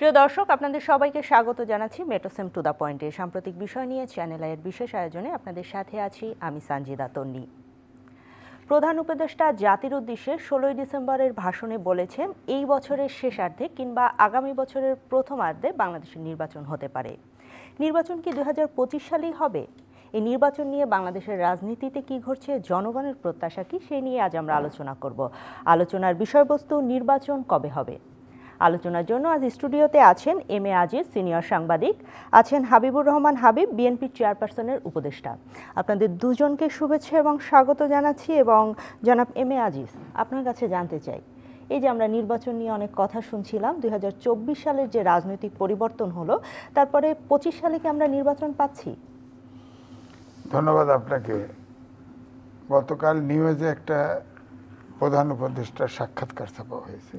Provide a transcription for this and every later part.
প্রিয় দর্শক, আপনাদের সবাইকে স্বাগত জানাচ্ছি মেট্রোসেম টু দ্য পয়েন্টে। সাম্প্রতিক বিষয় নিয়ে চ্যানেল আইয়ের বিশেষ আয়োজনে আপনাদের সাথে আছি আমি সানজিদা তন্নি। প্রধান উপদেষ্টা জাতির উদ্দেশ্যে 16 ডিসেম্বরের ভাষণে বলেছেন, এই বছরের শেষার্ধে কিংবা আগামী বছরের প্রথমার্ধে বাংলাদেশের নির্বাচন হতে পারে। নির্বাচন কি 2025 সালেই হবে? এই নির্বাচন নিয়ে বাংলাদেশের রাজনীতিতে কি ঘটছে, জনগণের প্রত্যাশা কি, সেই নিয়ে আজ আমরা আলোচনা করব। আলোচনার বিষয়বস্তু নির্বাচন কবে হবে। আলোচনার জন্য আজ স্টুডিওতে আছেন এম এ আজিজ, সিনিয়র সাংবাদিক, আছেন হাবিবুর রহমান হাবিব, বিএনপি চেয়ারপারসনের উপদেষ্টা। আপনাদের দুজনকে শুভেচ্ছা এবং স্বাগত জানাচ্ছি। এবং জনাব এম এ আজিজ, আপনার কাছে জানতে চাই, এই যে আমরা নির্বাচন নিয়ে অনেক কথা শুনছিলাম, 2024 সালের যে রাজনৈতিক পরিবর্তন হলো, তারপরে 25 সালে কি আমরা নির্বাচন পাচ্ছি? ধন্যবাদ আপনাকে। গতকাল নিউজে একটা প্রধান উপদেষ্টার সাক্ষাৎকার ছাপা হয়েছে।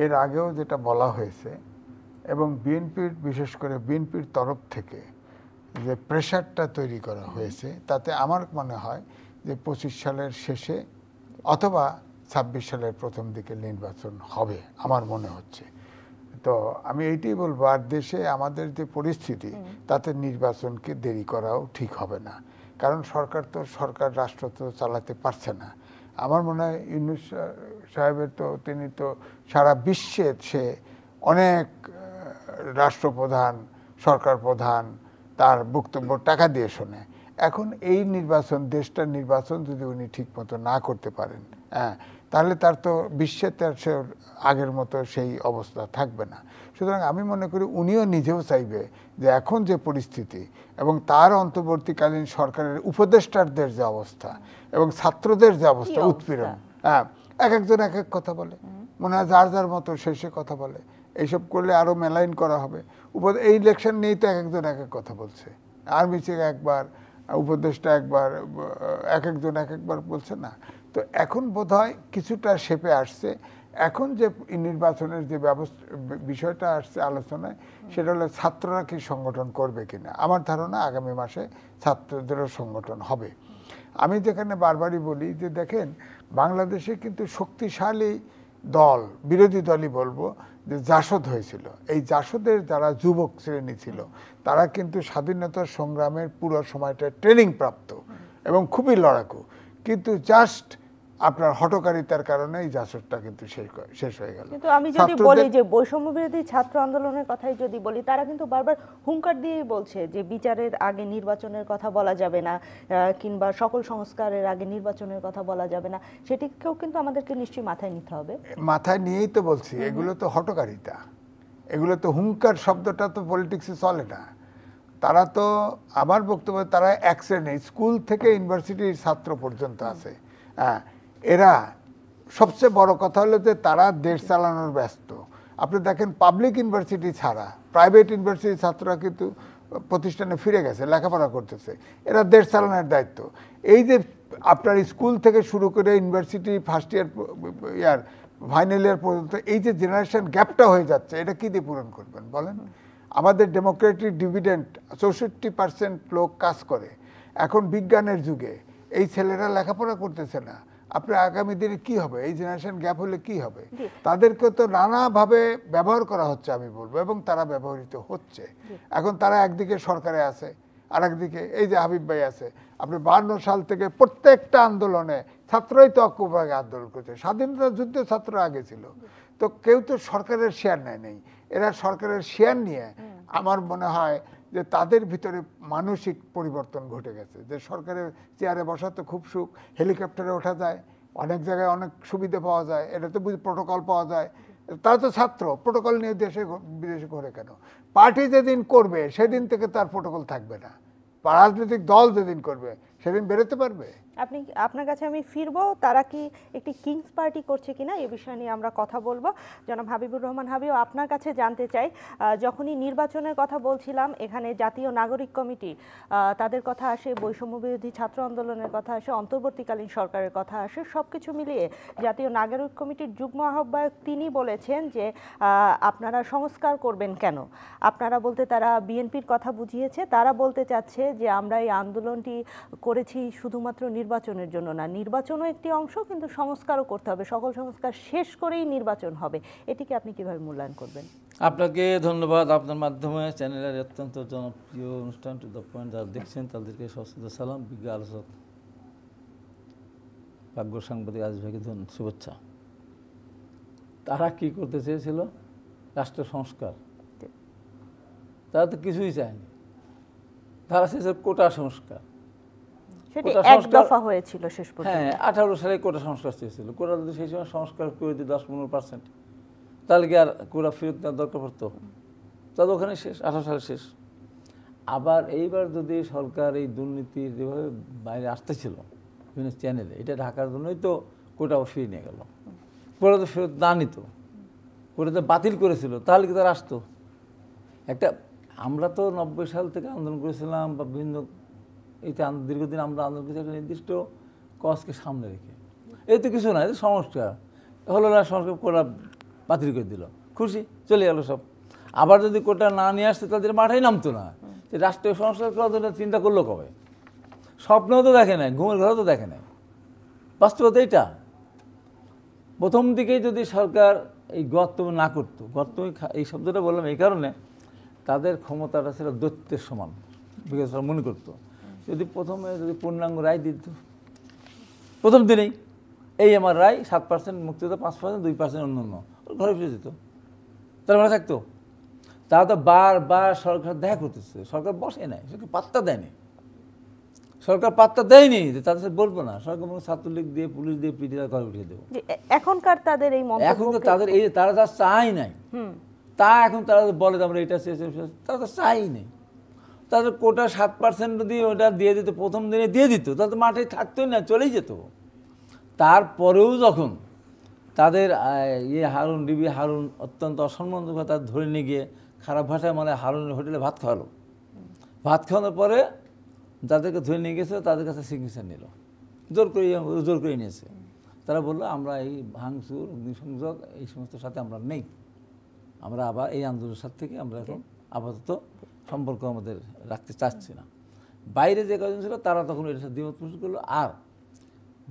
এর আগেও যেটা বলা হয়েছে এবং বিএনপির, বিশেষ করে বিএনপির তরফ থেকে যে প্রেশারটা তৈরি করা হয়েছে, তাতে আমার মনে হয় যে 25 সালের শেষে অথবা 26 সালের প্রথম দিকে নির্বাচন হবে আমার মনে হচ্ছে। তো আমি এইটাই বলবো, আর দেশে আমাদের যে পরিস্থিতি, তাতে নির্বাচনকে দেরি করাও ঠিক হবে না। কারণ সরকার রাষ্ট্র তো চালাতে পারছে না। আমার মনে হয় ইউনূস সাহেবের তিনি তো সারা বিশ্বে সে অনেক রাষ্ট্রপ্রধান, সরকার প্রধান তার বক্তব্য টাকা দিয়ে শোনে। এখন এই নির্বাচন, দেশটার নির্বাচন যদি উনি ঠিক মতো না করতে পারেন, তাহলে তার তো বিশ্বে তার সে আগের মতো সেই অবস্থা থাকবে না। সুতরাং আমি মনে করি উনিও নিজেও চাইবে যে এখন যে পরিস্থিতি এবং তার অন্তর্বর্তীকালীন সরকারের উপদেষ্টাদের যে অবস্থা এবং ছাত্রদের যে অবস্থা, উৎপীড়ন, এক একজন এক এক কথা বলে, মনে হয় যার যার মতো শেষে কথা বলে। এইসব করলে আরও মেলাইন করা হবে। এই ইলেকশন নিয়েই তো এক একজন এক এক কথা বলছে। আর্মি চিফ একবার, উপদেষ্টা একবার, এক একজন এক একবার বলছে না। তো এখন বোধহয় কিছুটা শেপে আসছে। এখন যে নির্বাচনের যে বিষয়টা আসছে আলোচনায়, সেটা হলো ছাত্ররা কি সংগঠন করবে কিনা। আমার ধারণা আগামী মাসে ছাত্রদেরও সংগঠন হবে। আমি যেখানে বারবারই বলি যে দেখেন, বাংলাদেশে কিন্তু শক্তিশালী দল, বিরোধী দলই বলবো, যে জাসদ হয়েছিল। এই জাসদের যারা যুবক শ্রেণী ছিল, তারা কিন্তু স্বাধীনতা সংগ্রামের পুরো সময়টা ট্রেনিং প্রাপ্ত এবং খুবই লড়াকু। কিন্তু জাস্ট আপনার হঠকারিতার কারণে এই জাসদটা কিন্তু শেষ হয়ে গেল। কিন্তু আমি যদি বলি যে বৈষম্য বিরোধী ছাত্র আন্দোলনের কথাই যদি বলি, তারা কিন্তু বারবার হুঙ্কার দিয়েই বলছে যে বিচারের আগে নির্বাচনের কথা বলা যাবে না, কিংবা সকল সংস্কারের আগে নির্বাচনের কথা বলা যাবে না। সেটিকেও কিন্তু আমাদেরকে নিশ্চয়ই মাথায় নিতে হবে। মাথায় নিয়েই তো বলছি, এগুলো তো হঠকারিতা, এগুলো তো হুঙ্কার শব্দটা তো পলিটিক্সে চলে না। তারা তো, আমার বক্তব্য, তারা এক শ্রেণী, স্কুল থেকে ইউনিভার্সিটির ছাত্র পর্যন্ত আছে। এরা সবচেয়ে বড় কথা হলো যে তারা দেশ চালানোর ব্যস্ত। আপনি দেখেন, পাবলিক ইউনিভার্সিটি ছাড়া প্রাইভেট ইউনিভার্সিটির ছাত্ররা কিন্তু প্রতিষ্ঠানে ফিরে গেছে, লেখাপড়া করতেছে। এরা দেশ চালানোর দায়িত্ব। এই যে আপনার স্কুল থেকে শুরু করে university first year final year পর্যন্ত এই যে জেনারেশন গ্যাপটা হয়ে যাচ্ছে, এটা কি দিয়ে পূরণ করবেন বলেন? আমাদের ডেমোক্রেটিক ডিভিডেন্ড 64% লোক কাজ করে। এখন বিজ্ঞানের যুগে এই ছেলেরা লেখাপড়া করতেছে না। আপনার আগামী দিনে কি হবে? এই জেনারেশন গ্যাপ হলে কি হবে? তাদেরকে তো নানাভাবে ব্যবহার করা হচ্ছে আমি বলবো, এবং তারা ব্যবহৃত হচ্ছে। এখন তারা একদিকে সরকারে আছে, আর একদিকে এই যে হাবিব ভাই আছে। আপনি 52 সাল থেকে প্রত্যেকটা আন্দোলনে ছাত্রই তো অকুপাকে আন্দোলন করছে। স্বাধীনতা যুদ্ধে ছাত্র আগে ছিল। তো কেউ তো সরকারের শেয়ার নেই। এরা সরকারের শেয়ার নিয়ে, আমার মনে হয় যে তাদের ভিতরে মানসিক পরিবর্তন ঘটে গেছে। যে সরকারের চেয়ারে বসা তো খুব সুখ, হেলিকপ্টারে ওঠা যায়, অনেক জায়গায় অনেক সুবিধা পাওয়া যায়, এটা তো প্রোটোকল পাওয়া যায়। তারা তো ছাত্র, প্রোটোকল নিয়ে দেশে বিদেশে ঘুরে কেন? পার্টি যেদিন করবে সেদিন থেকে তার প্রোটোকল থাকবে না। রাজনৈতিক দল যেদিন করবে সেদিন বেরোতে পারবে। আপনার কাছে আমি ফিরবো, তারা কি একটি কিংস পার্টি করছে কিনা এ বিষয় নিয়ে আমরা কথা বলবো। জনাব হাবিবুর রহমান হাবিব, আপনার কাছে জানতে চাই, যখনই নির্বাচনের কথা বলছিলাম, এখানে জাতীয় নাগরিক কমিটি তাদের কথা আসে, বৈষম্য বিরোধী ছাত্র আন্দোলনের কথা আসে, অন্তর্বর্তীকালীন সরকারের কথা আসে, সব কিছু মিলিয়ে জাতীয় নাগরিক কমিটির যুগ্ম আহ্বায়ক তিনি বলেছেন যে আপনারা সংস্কার করবেন কেন? আপনারা বলতে তারা বিএনপির কথা বুঝিয়েছে। তারা বলতে চাচ্ছে যে আমরা এই আন্দোলনটি করেছি শুধুমাত্র নির্বাচনের জন্য না, নির্বাচনও একটি অংশ, কিন্তু সংস্কারও করতে হবে, সকল সংস্কার শেষ করেই নির্বাচন হবে, এটিকে আপনি কিভাবে মূল্যায়ন করবেন? আপনাকে ধন্যবাদ। আপনার মাধ্যমে চ্যানেলের অত্যন্ত জনপ্রিয় অনুষ্ঠান টু দ্য পয়েন্ট যারা দেখছেন তাদেরকে সশ্রদ্ধ সালাম। বিজ্ঞ আলোচক ভাগ্য সাংবাদিক আজ ভাইকে শুভেচ্ছা। তারা কি করতে চেয়েছিল? রাষ্ট্র সংস্কার। তারা তো কিছুই চায়নি, তারা চেয়েছে কোটা সংস্কার। সেটি এক দফা হয়েছিল শেষ পর্যন্ত। হ্যাঁ, 18 সালে কোটা সংস্কার চেয়েছিল। কোটা যদি সেই সময় সংস্কার করে দিই 10-15%, তাহলে কি আর কোটা ফেরত নেওয়ার দরকার পড়তো? তাহলে ওখানে শেষ, 18 সালে শেষ। আবার এইবার যদি সরকার এই দুর্নীতির যেভাবে বাইরে আসতেছিল বিভিন্ন চ্যানেলে, এটা ঢাকার জন্যই তো কোটা ফিরিয়ে নিয়ে গেল। কোটা তো ফেরত না নিত, কোটা তো বাতিল করেছিল, তাহলে কি তারা আসতো? একটা আমরা তো 90 সাল থেকে আন্দোলন করেছিলাম বা বিভিন্ন এইতে দীর্ঘদিন আমরা আন্দোলন করেছি একটা নির্দিষ্ট কজকে সামনে রেখে। এই তো কিছু না, এই তো সংস্কার হলো না, সংস্কার কোটা বাতিল করে দিল, খুশি, চলে গেল সব। আবার যদি কোটা না নিয়ে আসতো তাদের মাঠেই নামতো না। যে রাষ্ট্রীয় সংস্কার করার জন্য চিন্তা করলো কবে? স্বপ্নেও তো দেখে নাই, ঘুমের ঘরেও তো দেখে নাই। বাস্তবতা এইটা। প্রথম দিকেই যদি সরকার এই গর্তব্য না করতো, গর্তব্য এই শব্দটা বললাম এই কারণে, তাদের ক্ষমতাটা ছিল দৈত্যের সমান, বিকজ মনে করতো যদি প্রথমে যদি পূর্ণাঙ্গ রায় দিত প্রথম দিনেই, এই আমার রায় 7% মুক্তিযোদ্ধা, 5%, 2% অন্য অন্য, ঘরে ফিরে যেত, তার মানে থাকতো। তারা তো বারবার সরকার দেখা করতেছে, সরকার বসে নাই, সরকার পাত্তা দেয়নি। সরকার পাত্তা দেয়নি যে তাদের সাথে বলবো না, সরকার ছাত্রলীগ দিয়ে পুলিশ দিয়ে পিটিয়ে ঘরে উঠিয়ে দেবো। এখনকার তাদের এই মন্তব্য, এখন তো তাদের এই তারা যা চাই নাই তা এখন তারা বলে আমরা এটা চেয়েছি, তারা তো চাই নেই। তাদের কোটা 7% যদি ওটা দিয়ে দিত, প্রথম দিনে দিয়ে দিত, তাহলে তো মাঠে থাকতোই না, চলেই যেত। তারপরেও যখন তাদের হারুন, ডিবি হারুন অত্যন্ত অসম্মানজনক তাদের ধরে নিয়ে গিয়ে খারাপ ভাষায় মানে হারুনের হোটেলে ভাত খাওয়ালো। ভাত খাওয়ানোর পরে যাদেরকে ধরে নিয়ে গেছে তাদের কাছে সিগনেচার নিল, জোর করে নিয়েছে। তারা বললো আমরা এই ভাঙচুর, অগ্নিসংযোগ এই সমস্ত সাথে আমরা নেই, আমরা আবার এই আন্দোলনের সাথে থেকে আমরা এখন আপাতত সম্পর্ক আমাদের রাখতে চাচ্ছি না। বাইরে যে কজন ছিল তারা তখন এটার সাথে দ্বিমত পোষণ করলো। আর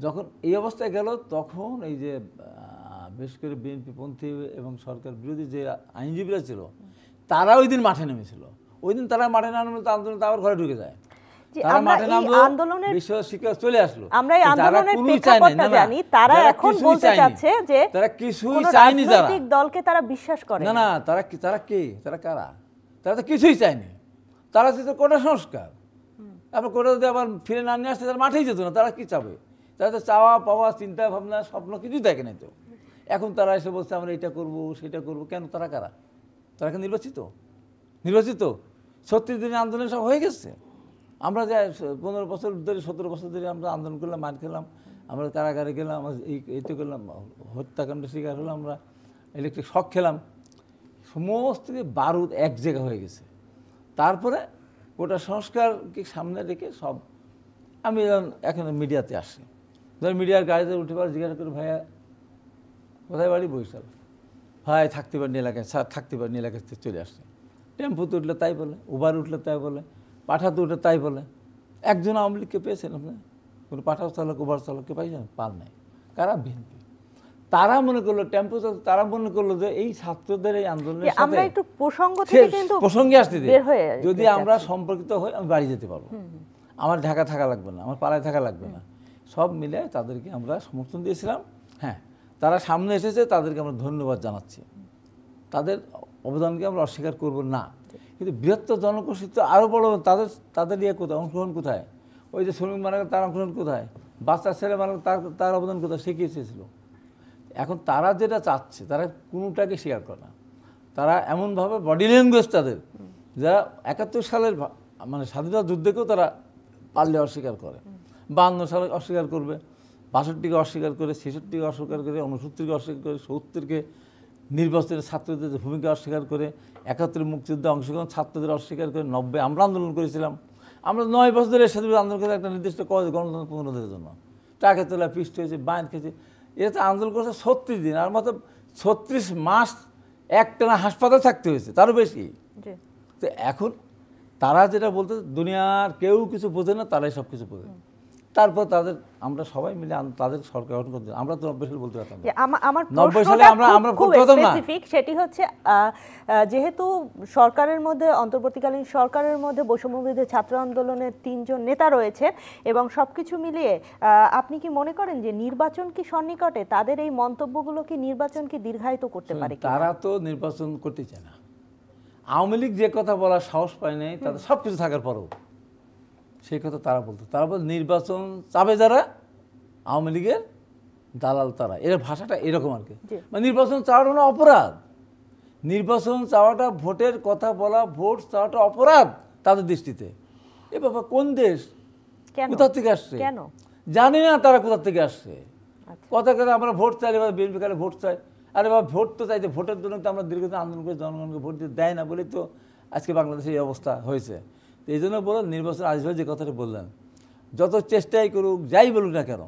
যখন এই অবস্থায় গেল তখন এই যে বিশেষ করে বিএনপিপন্থী এবং সরকার বিরোধী যে আইনজীবীরা ছিল তারা ওই দিন মাঠে নেমেছিল। ওই দিন তারা মাঠে নামলো, তো আন্দোলন আবার ঘরে ঢুকে যায়। তারা মাঠে নামলো, বিশ্ব শিক্ষা চলে আসলো। আমরা এই আন্দোলনের প্রেক্ষাপটটা জানি, তারা এখন বলতে চাচ্ছে যে তারা কিছুই চায়নি, রাজনৈতিক দলকে তারা বিশ্বাস করে না। না, তারা কি, তারা কে, তারা কারা? তারা তো কিছুই চায়নি, তারা চাইছে কোটা সংস্কার। আবার কোটা যদি আবার ফিরে না নিয়ে আসতে তারা মাঠেই যেত না। তারা কি চাবে? তারা তো চাওয়া পাওয়া, চিন্তা ভাবনা, স্বপ্ন কিছুই দেখে নাই। তো এখন তারা এসে বলছে আমরা এটা করবো সেটা করবো। কেন? তারা কারা? তারা কি নির্বাচিত? 36 দিনের আন্দোলন সব হয়ে গেছে। আমরা যে 15 বছর ধরে, 17 বছর ধরে আমরা আন্দোলন করলাম, মার খেলাম, আমরা কারাগারে গেলাম, এইটা করলাম, হত্যাকাণ্ডের শিকার হলাম, আমরা ইলেকট্রিক শক খেলাম, সমস্ত বারুদ এক জায়গা হয়ে গেছে। তারপরে গোটা সংস্কারকে সামনে রেখে সব, আমি এখন মিডিয়াতে আসি, ধর মিডিয়ার গাড়িতে উঠে পারে জিজ্ঞাসা করি ভাইয়া কোথায় বাড়ি? বরিশাল। ভাই থাকতে পারেনি এলাকায়, থাকতে পারেনি এলাকায় চলে আসছে। টেম্পুতে উঠলে তাই বলে, উবার উঠলে তাই বলে, পাঠাতে উঠলে তাই বলে। একজন আওয়ামী লীগকে পেয়েছেন আপনি? কোনো পাঠাও চালক, উবার চালককে পাইছেন? পান নাই। কারা? বিএনপি। তারা মনে করলো, টেম্পো চালক তারা মনে করলো যে এই ছাত্রদের এই আন্দোলনের সাথে আমরা একটু প্রসঙ্গ থেকে কিন্তু প্রসঙ্গে আসতে দিই, বের হয়ে যদি আমরা সম্পর্কিত হই আমি বাড়ি যেতে পারবো, আমার ঢাকা থাকা লাগবে না, আমার পাড়ায় থাকা লাগবে না। সব মিলে তাদেরকে আমরা সমর্থন দিয়েছিলাম। হ্যাঁ, তারা সামনে এসেছে, তাদেরকে আমরা ধন্যবাদ জানাচ্ছি, তাদের অবদানকে আমরা অস্বীকার করব না। কিন্তু বৃহত্তর জনগোষ্ঠী তো আরও বড়, তাদের ইয়ে কোথায়, অংশগ্রহণ কোথায়? ওই যে শ্রমিক মারা গেল তার অংশগ্রহণ কোথায়? বাচ্চা ছেলে মারা গেল তার অবদান কোথায়? সে কী চেয়েছিল? এখন তারা যেটা চাচ্ছে তারা কোনোটাকে শেয়ার করে না। তারা এমনভাবে বডি ল্যাঙ্গুয়েজ তাদের, যারা 71 সালের মানে স্বাধীনতা যুদ্ধকেও তারা পারলে অস্বীকার করে, 52 সালে অস্বীকার করবে, 62কে অস্বীকার করে, 66কে অস্বীকার করে, 69কে অস্বীকার করে, 70কে নির্বাচনের ছাত্রদের ভূমিকা অস্বীকার করে, 71 মুক্তিযুদ্ধে অংশগ্রহণ ছাত্রদের অস্বীকার করে, 90 আমরা আন্দোলন করেছিলাম। আমরা 9 বছর ধরে সাথে আন্দোলন করে একটা নির্দিষ্ট কজ গণতন্ত্র পুনরুদ্ধারের জন্য টাকা তোলা, পিষ্ট হয়েছে, বাইন খেয়েছে। এটা তো আন্দোলন করেছে 36 দিন, আর মাত্র 36 মাস একটানা হাসপাতাল থাকতে হয়েছে, তারও বেশি। তো এখন তারা যেটা বলতে, দুনিয়ার কেউ কিছু বোঝে না, তারাই সব কিছু বোঝে। তারপর তাদের আমরা সবাই মিলে তাদের সরকার গঠন করতে, আমরা তো 90 সালে বলতে পারতাম না। আমার 90 সালে আমরা খুব করতে পারতাম না। স্পেসিফিক, সেটি হচ্ছে যেহেতু সরকারের মধ্যে, অন্তর্বর্তীকালীন সরকারের মধ্যে বৈষম্যবিরোধী ছাত্র আন্দোলনের 3 জন নেতা রয়েছে এবং সবকিছু মিলিয়ে আপনি কি মনে করেন যে নির্বাচন কি সন্নিকটে? তাদের এই মন্তব্যগুলো কি নির্বাচন কি দীর্ঘায়িত করতে পারে? তারা তো নির্বাচন করতে চায় না। আওয়ামী লীগ যে কথা বলার সাহস পায় নাই, তাদের সব কিছু থাকার পরেও সেই কথা তারা বলতো। তারা বল নির্বাচন চাবে যারা, আওয়ামী লীগের দালাল তারা, এর ভাষাটা এরকম আর কি। মানে নির্বাচন চাওয়াটা হলো অপরাধ, নির্বাচন চাওয়াটা, ভোটের কথা বলা, ভোট চাওয়াটা অপরাধ তাদের দৃষ্টিতে। এ বাবা কোন দেশ, কোথা থেকে আসছে জানি না তারা কোথা থেকে আসছে। কথা কথা আমরা ভোট চাই, এবার বিএনপি কালে ভোট চাই। আরে বাবা ভোট তো চাইছে, ভোটের জন্য তো আমরা দীর্ঘদিন আন্দোলন করে জনগণকে ভোট দিতে দেয় না বলেই তো আজকে বাংলাদেশে এই অবস্থা হয়েছে। তো এই জন্য বলুন, নির্বাচন আসবে যে কথাটা বললেন, যত চেষ্টাই করুক, যাই বলুক না কেন,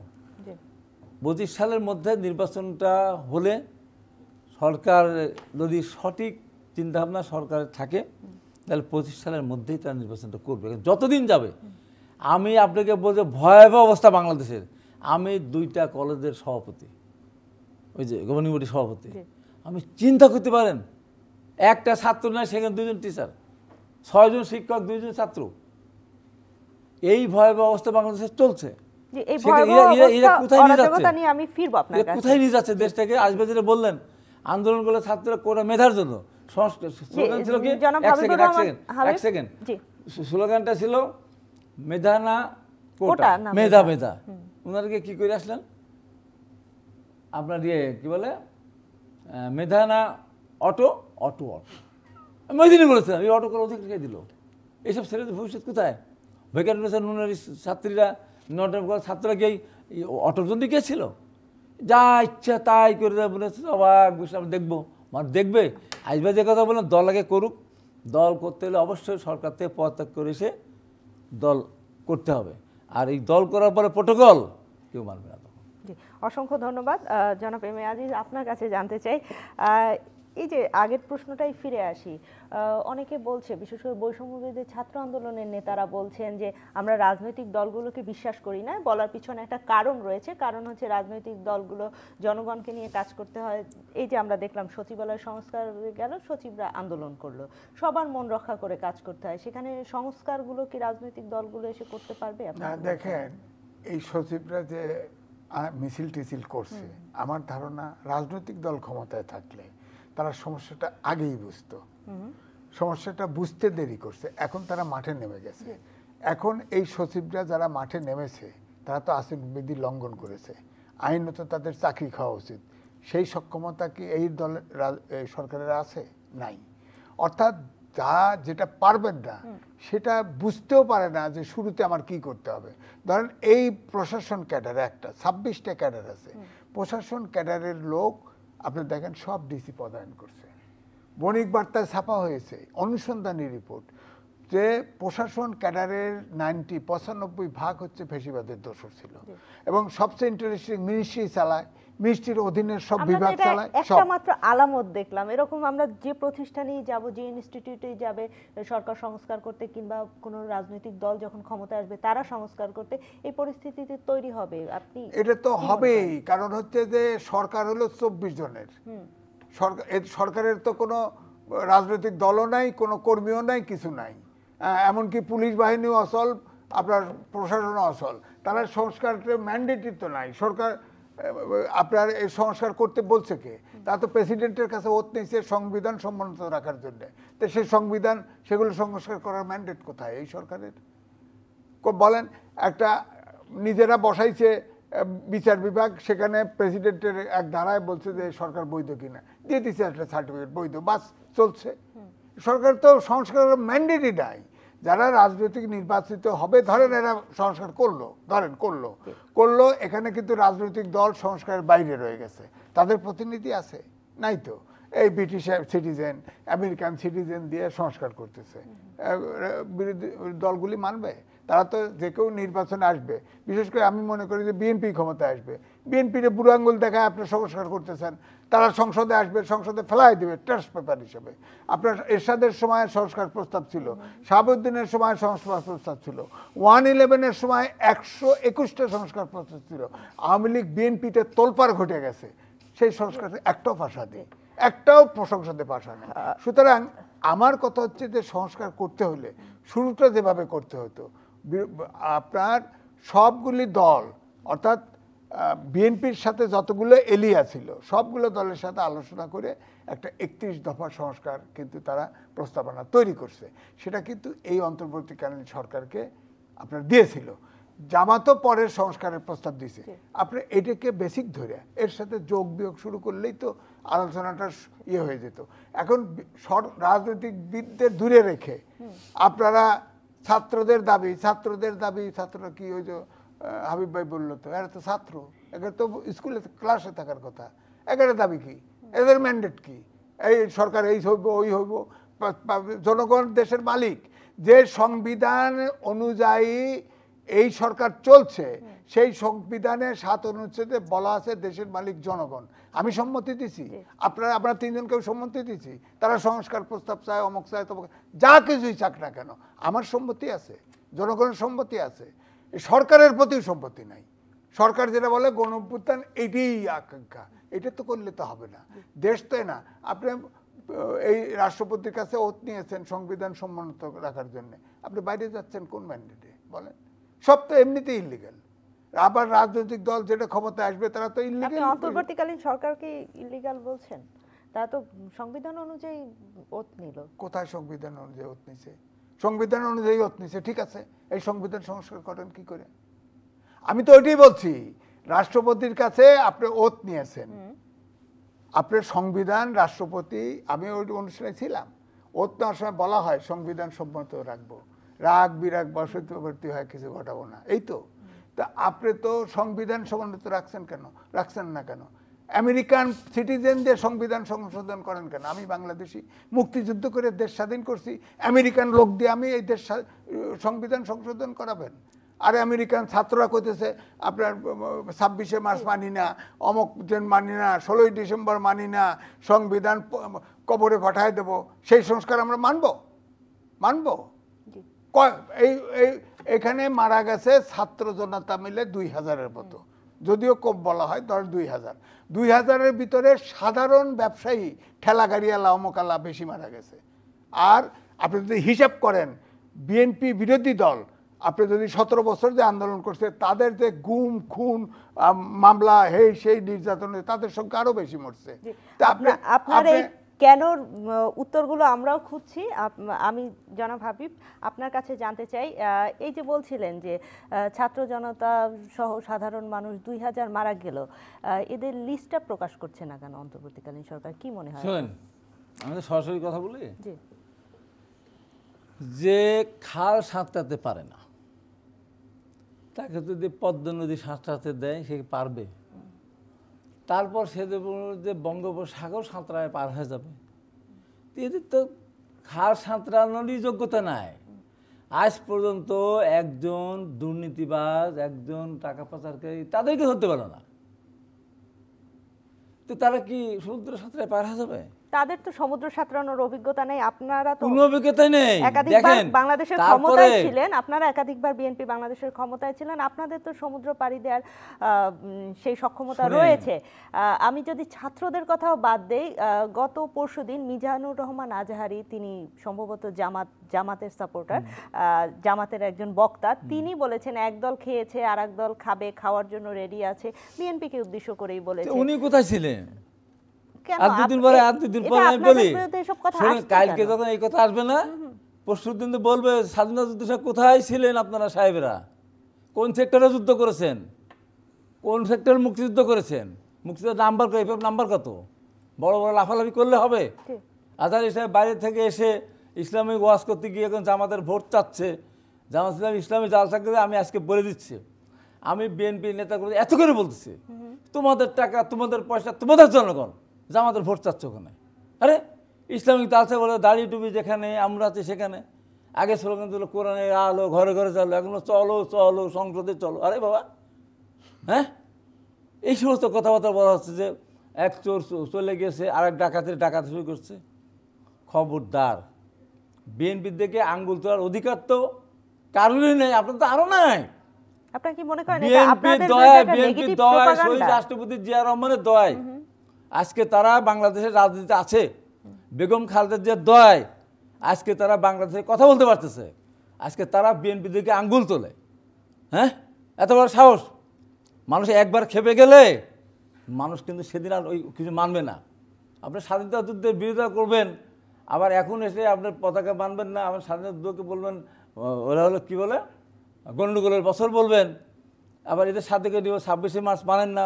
25 সালের মধ্যে নির্বাচনটা হলে সরকার যদি সঠিক চিন্তাভাবনা সরকারের থাকে, তাহলে 25 সালের মধ্যেই তারা নির্বাচনটা করবে। যতদিন যাবে, আমি আপনাকে বলছি ভয়াবহ অবস্থা বাংলাদেশের। আমি 2টা কলেজের সভাপতি, ওই যে গভর্নিং বডির সভাপতি, আমি চিন্তা করতে পারেন, একটা ছাত্র নয়, সেখানে 2 জন টিচার, 6 জন শিক্ষক, 2 জন ছাত্র। এই ভয়াবহ অবস্থা বাংলাদেশে চলছে। কোথায় নিয়ে যাচ্ছে দেশটাকে? আসবে যেটা বললেন, আন্দোলন করলে ছাত্ররা কোটা মেধার জন্য। স্লোগান ছিল কি, এক সেকেন্ড, স্লোগানটা ছিল মেধা না কোটা, মেধা মেধা। ওনাদেরকে কি করে আসলেন আপনার, কি বলে, মেধা না অটো, অটো অটো। আমি ওই দিনই বলেছিলাম, এই অটো করার অধিকার কে দিল? এইসব ছেলেদের ভবিষ্যৎ কোথায়? ভেকারেন্সি নুনারি ছাত্রীরা, ছাত্ররা গিয়ে অটোর জন্য গিয়েছিল, যা ইচ্ছা তাই করে বলেছে, অবাক বুঝলাম, দেখবো মানে দেখবে। আসবে যে কথা বললাম, দল আগে করুক, দল করতে হলে অবশ্যই সরকার থেকে পদত্যাগ করে এসে দল করতে হবে। আর এই দল করার পরে প্রোটোকল কেউ মানবে না। অসংখ্য ধন্যবাদ জনাব এম এ আজিজ। আপনার কাছে জানতে চাই, এই যে আগের প্রশ্নটাই ফিরে আসি, অনেকে বলছে, বিশেষ করে বৈষম্যবিরোধী ছাত্র আন্দোলনের নেতারা বলছেন যে আমরা রাজনৈতিক দলগুলোকে বিশ্বাস করি না। বলার পিছনে একটা কারণ রয়েছে, কারণ হচ্ছে রাজনৈতিক দলগুলো জনগণকে নিয়ে কাজ করতে হয়। এই যে আমরা দেখলাম সচিবালয় সংস্কার গেল, সচিবরা আন্দোলন করলো, সবার মন রক্ষা করে কাজ করতে হয়। সেখানে সংস্কারগুলো কি রাজনৈতিক দলগুলো এসে করতে পারবে? দেখেন, এই সচিবরা যে মিছিল টিছিল করছে, আমার ধারণা রাজনৈতিক দল ক্ষমতায় থাকলে তারা সমস্যাটা আগেই বুঝতো, সমস্যাটা বুঝতে দেরি করছে। এখন তারা মাঠে নেমে গেছে। এখন এই সচিবরা যারা মাঠে নেমেছে, তারা তো আচরণবিধি লঙ্ঘন করেছে, আইনত তাদের চাকরি খাওয়া উচিত। সেই সক্ষমতা কি এই দলের সরকারের আছে? নাই। অর্থাৎ যেটা পারবেন না, সেটা বুঝতেও পারে না যে শুরুতে আমার কি করতে হবে। ধরেন এই প্রশাসন ক্যাডারে একটা 26টা ক্যাডার আছে, প্রশাসন ক্যাডারের লোক আপনি দেখেন সব ডিসি পদায়ন করছে। বণিক বার্তায় ছাপা হয়েছে অনুসন্ধানী রিপোর্ট যে প্রশাসন ক্যাডারের 95% হচ্ছে ফ্যাসিবাদের দোসর ছিল। এবং সবচেয়ে ইন্টারেস্টিং, মিনিস্ট্রি চালায়, মিনিস্ট্রির অধীনের সব বিভাগ চালায়। একটা মাত্র আলামত দেখলাম, এরকম আমরা যে প্রতিষ্ঠানেই যাব, যে ইনস্টিটিউটেই যাবে সরকার সংস্কার করতে, কিংবা কোনো রাজনৈতিক দল যখন ক্ষমতায় আসবে তারা সংস্কার করতে, এই পরিস্থিতিতে তৈরি হবে। আপনি এটা তো হবেই, কারণ হচ্ছে যে সরকার হলো 24 জনের সরকারের তো কোনো রাজনৈতিক দলও নাই, কোনো কর্মীও নাই, কিছু নাই। এমনকি পুলিশ বাহিনীও অচল, আপনার প্রশাসনও অচল। তারা সংস্কার ম্যান্ডেটই তো নাই। সরকার আপনার এই সংস্কার করতে বলছে কে? তারা তো প্রেসিডেন্টের কাছে ওত নিয়েছে সংবিধান সম্মানিত রাখার জন্য। তো সেই সংবিধান, সেগুলো সংস্কার করার ম্যান্ডেট কোথায় এই সরকারের? বলেন, একটা নিজেরা বসাইছে বিচার বিভাগ, সেখানে প্রেসিডেন্টের এক ধারায় বলছে যে সরকার বৈধ কিনা, দিয়ে দিচ্ছে একটা সার্টিফিকেট, বৈধ, বাস চলছে। সরকার তো সংস্কারের ম্যান্ডেটই নাই। যারা রাজনৈতিক নির্বাচিত হবে, ধরেন এরা সংস্কার করলো, ধরেন করলো, এখানে কিন্তু রাজনৈতিক দল সংস্কারের বাইরে রয়ে গেছে, তাদের প্রতিনিধি আছে? নাই তো। এই ব্রিটিশ সিটিজেন, আমেরিকান সিটিজেন দিয়ে সংস্কার করতেছে। বিরোধী দলগুলি মানবে? তারা তো যে কেউ নির্বাচনে আসবে। বিশেষ করে আমি মনে করি যে বিএনপি ক্ষমতায় আসবে, বিএনপির বুড়ো আঙ্গুল দেখায় আপনার সংস্কার করতেছেন, তারা সংসদে আসবে, সংসদে ফেলাই দেবে ট্রাস্ট পেপার হিসেবে। আপনার এরশাদের সময় সংস্কার প্রস্তাব ছিল, শাহাবুদ্দিনের সময় সংস্কার প্রস্তাব ছিল, 111-এর সময় 121টা সংস্কার প্রস্তাব ছিল। আওয়ামী লীগ বিএনপিতে তোলপাড় ঘটে গেছে, সেই সংস্কার একটাও ভাষা দেয়, একটাও সংসদে ভাষা নেই। সুতরাং আমার কথা হচ্ছে যে সংস্কার করতে হলে শুরুটা যেভাবে করতে হতো, আপনার সবগুলি দল অর্থাৎ বিএনপির সাথে যতগুলো এলিয়া ছিল সবগুলো দলের সাথে আলোচনা করে একটা 31 দফা সংস্কার কিন্তু তারা প্রস্তাবনা তৈরি করছে। সেটা কিন্তু এই অন্তর্বর্তীকালীন সরকারকে আপনার দিয়েছিল। জামাতও পরের সংস্কারের প্রস্তাব দিয়েছে। আপনি এটাকে বেসিক ধরে এর সাথে যোগ বিয়োগ শুরু করলেই তো আলোচনাটা ইয়ে হয়ে যেত। এখন রাজনৈতিকবিদদের দূরে রেখে আপনারা ছাত্রদের দাবি, ছাত্ররা কি ওই যে হাবিব ভাই বললো, তো এরা তো ছাত্র, এদের তো স্কুলে ক্লাসে থাকার কথা, এদের দাবি কি, এদের ম্যান্ডেট কি, এই সরকার এই হইব ওই হইব। জনগণ দেশের মালিক, যে সংবিধান অনুযায়ী এই সরকার চলছে সেই সংবিধানের 7 অনুচ্ছেদে বলা আছে দেশের মালিক জনগণ। আমি সম্মতি দিছি, আপনারা 3 জন কেউ সম্মতি দিছি, তারা সংস্কার প্রস্তাব চায়, অমুক চায়, তমুক, যা কিছুই চাক না কেন আমার সম্মতি আছে, জনগণের সম্মতি আছে, সরকারের প্রতিও সম্পত্তি নাই। সরকার যেটা বলে গণ অভ্যুত্থান এটাই আকাঙ্ক্ষা, এটা তো করলে তো হবে না, দেশ তো না। আপনি এই রাষ্ট্রপতির কাছে ওত নিয়েছেন সংবিধান সম্মানিত রাখার জন্য, আপনি বাইরে যাচ্ছেন কোন ম্যান্ডেটে বলেন? সব তো এমনিতেই ইলিগাল। আবার রাজনৈতিক দল যেটা ক্ষমতায় আসবে তারা তো ইলিগাল। অন্তর্বর্তীকালীন সরকারকে ইলিগাল বলছেন? তারা তো সংবিধান অনুযায়ী ওত নিল। কোথায় সংবিধান অনুযায়ী ওত নিছে? সংবিধান অনুযায়ী ওত নিছে, ঠিক আছে, এই সংবিধান সংস্কার করেন কি করে? আমি তো ওইটাই বলছি, রাষ্ট্রপতির কাছে আপনি ওত নিয়েছেন, আপনার সংবিধান রাষ্ট্রপতি, আমি ওই অনুষ্ঠানে ছিলাম, ওত নেওয়ার সময় বলা হয় সংবিধান সম্মত রাখবো, রাগ বিরাগ বসতবর্তী হয় কিছু ঘটাবো না, এই তো। তা আপনি তো সংবিধান সম্মত রাখছেন না কেন? আমেরিকান সিটিজেনদের সংবিধান সংশোধন করেন কেন? আমি বাংলাদেশি, মুক্তিযুদ্ধ করে দেশ স্বাধীন করছি, আমেরিকান লোক দিয়ে আমি এই দেশ সংবিধান সংশোধন করাবেন? আর আমেরিকান ছাত্ররা কইতেছে আপনার 26শে মার্চ মানি না, অমুক দিন মানি না, 16ই ডিসেম্বর মানি না, সংবিধান কবরে পাঠায় দেব, সেই সংস্কার আমরা মানব? এখানে মারা গেছে ছাত্র জনতা মিলে 2000-এর মতো, যদিও কম বলা হয়, ধর 2000-এর ভিতরে সাধারণ ব্যবসায়ী ঠেলা গাড়িয়ালা অমকালা বেশি মারা গেছে। আর আপনি যদি হিসাব করেন বিএনপি বিরোধী দল, আপনি যদি 17 বছর যে আন্দোলন করছে তাদের যে গুম খুন মামলা সেই নির্যাতনে তাদের সংখ্যা আরো বেশি মরছে। কেন উত্তরগুলো আমরাও খুঁজছি। আমি জনাব হাবিব আপনার কাছে জানতে চাই, এই যে বলছিলেন যে ছাত্র জনতা সহ সাধারণ মানুষ 2000 মারা গেল, এদের লিস্টটা প্রকাশ করছে না কেন অন্তর্বর্তীকালীন সরকার? কি মনে হয়? শুনেন, আমি সরাসরি কথা বলি, যে খাল সাঁতরাতে পারে না তাকে যদি পদ্মা নদী সাঁতরাতে দেয় সে পারবে? তারপর সে যে বঙ্গোপসাগর সাঁতরায় পার হয়ে যাবে, এদের তো খাল সাঁতরানোরই যোগ্যতা নাই। আজ পর্যন্ত একজন দুর্নীতিবাজ, একজন টাকা পাচারকারী তাদেরকে ধরতে পারে না, তো তারা কি সমুদ্র সাঁতরায় পার হয়ে যাবে? তাদের তো সমুদ্র সাঁতরানোর অভিজ্ঞতা নেই, আপনারা তো কোনো অভিজ্ঞতা নেই। একাধিকবার বাংলাদেশের ক্ষমতায় ছিলেন, আপনারা একাধিকবার বিএনপি বাংলাদেশের ক্ষমতায় ছিলেন, আপনাদের তো সমুদ্র পাড়ি দেওয়ার সেই সক্ষমতা রয়েছে। আমি যদি ছাত্রদের কথাও বাদ দেই, গত পরশুদিন মিজানুর রহমান আজহারি, তিনি সম্ভবত জামাতের সাপোর্টার, জামাতের একজন বক্তা, তিনি বলেছেন একদল খেয়েছে আর একদল খাবে, খাওয়ার জন্য রেডি আছে, বিএনপিকে উদ্দেশ্য করেই বলেছে। উনি কোথায় ছিলেন? আর দুদিন পরে আমি বলি, কালকে যখন এই কথা আসবে না, পরশু দিন তো বলবে স্বাধীনতা যুদ্ধ কোথায় ছিলেন আপনারা সাহেবরা, কোন সেক্টরে যুদ্ধ করেছেন, কোন সেক্টরে মুক্তিযুদ্ধ করেছেন, মুক্তিযুদ্ধ নাম্বার কত? বড় বড় লাফালাফি করলে হবে? আজহারি সাহেব বাইরে থেকে এসে ইসলামিক ওয়াজ করতে গিয়ে এখন জামাতের ভোট চাচ্ছে, জামাত ইসলামী জালসা করে আমি আজকে বলে দিচ্ছি, আমি বিএনপি নেতা করে এত করে বলতেছি, তোমাদের টাকা, তোমাদের পয়সা, তোমাদের জনগণ, জামাতের ভোট চাচ্ছ ওখানে। আরে ইসলামিক জালসা বলে দাড়ি টুপি যেখানে আমরা আছি সেখানে, আগে স্লোগান দিল কোরআনের আলো ঘরে ঘরে চালো, এখন চলো চলো সংসদে চলো। আরে বাবা, হ্যাঁ, এই সমস্ত কথাবার্তা বলা হচ্ছে যে এক চোর চলে গেছে আর এক ডাকাতি শুরু করছে। খবরদার, বিএনপির দিকে আঙ্গুল তোলার অধিকার তো কারোরই নেই, আপনার তো আরও নাই। আপনার কি মনে করেন এটা বিএনপির আপনাদের দয়ায়, একটা বিএনপির নেগেটিভ দয়ায়, শহীদ প্রপাগান্ডা? রাষ্ট্রপতি জিয়া রহমানের দয়ায় আজকে তারা বাংলাদেশের রাজনীতিতে আছে। বেগম খালেদা জিয়ার দয়ায় আজকে তারা বাংলাদেশে কথা বলতে পারতেছে। আজকে তারা বিএনপির দিকে আঙ্গুল তোলে। হ্যাঁ, এত বড় সাহস! মানুষ একবার খেপে গেলে মানুষ কিন্তু সেদিন আর ওই কিছু মানবে না। আপনি স্বাধীনতা যুদ্ধের বিরোধিতা করবেন, আবার এখন এসে আপনার পতাকা মানবেন না, আবার স্বাধীনতা যুদ্ধকে বলবেন ওরা হলো কী বলে গণ্ডগোলের বছর বলবেন। আবার এদের সাথে 26শে মার্চ মানেন না,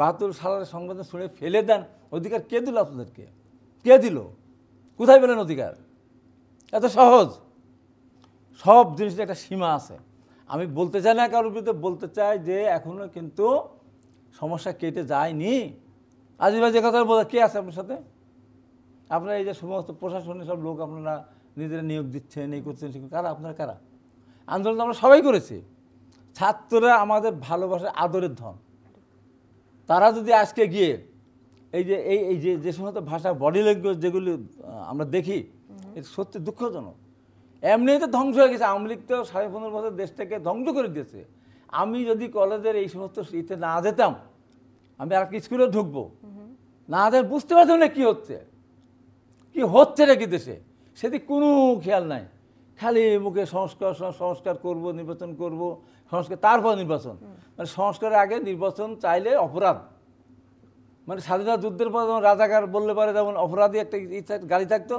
72 সালের সংবিধান শুনে ফেলে দেন। অধিকার কে দিল আপনাদেরকে? কে দিল? কোথায় পেলেন অধিকার? এত সহজ? সব জিনিসের একটা সীমা আছে। আমি বলতে চাই না কারোর বিরুদ্ধে, বলতে চাই যে এখনও কিন্তু সমস্যা কেটে যায়নি। আজিবাজ যে কথা বলে কে আছে আপনার সাথে? আপনারা এই যে সমস্ত প্রশাসনের সব লোক আপনারা নিজেরা নিয়োগ দিচ্ছেন, এই করছেন, কারা? আপনারা কারা? আন্দোলন আমরা সবাই করেছি। ছাত্ররা আমাদের ভালোবাসার আদরের ধন। তারা যদি আজকে গিয়ে এই যে সমস্ত ভাষা, বডি ল্যাঙ্গুয়েজ যেগুলি আমরা দেখি, এটা সত্যি দুঃখজনক। এমনিই তো ধ্বংস হয়ে গেছে। আওয়ামী লীগ তো 15.5 বছর দেশটাকে ধ্বংস করে দিয়েছে। আমি যদি কলেজের এই সমস্ত ইতে না যেতাম, আমি আর কি স্কুলে ঢুকবো না, বুঝতে পারতাম না কী হচ্ছে নাকি দেশে। সেদিকে কোনো খেয়াল নাই। খালি মুখে সংস্কার করব, নির্বাচন করব, সংস্কার, তারপর নির্বাচন। মানে সংস্কারের আগে নির্বাচন চাইলে অপরাধ। মানে স্বাধীনতা যুদ্ধের পর যেমন রাজাকার বললে পারে, যেমন অপরাধী একটা গাড়ি থাকতো,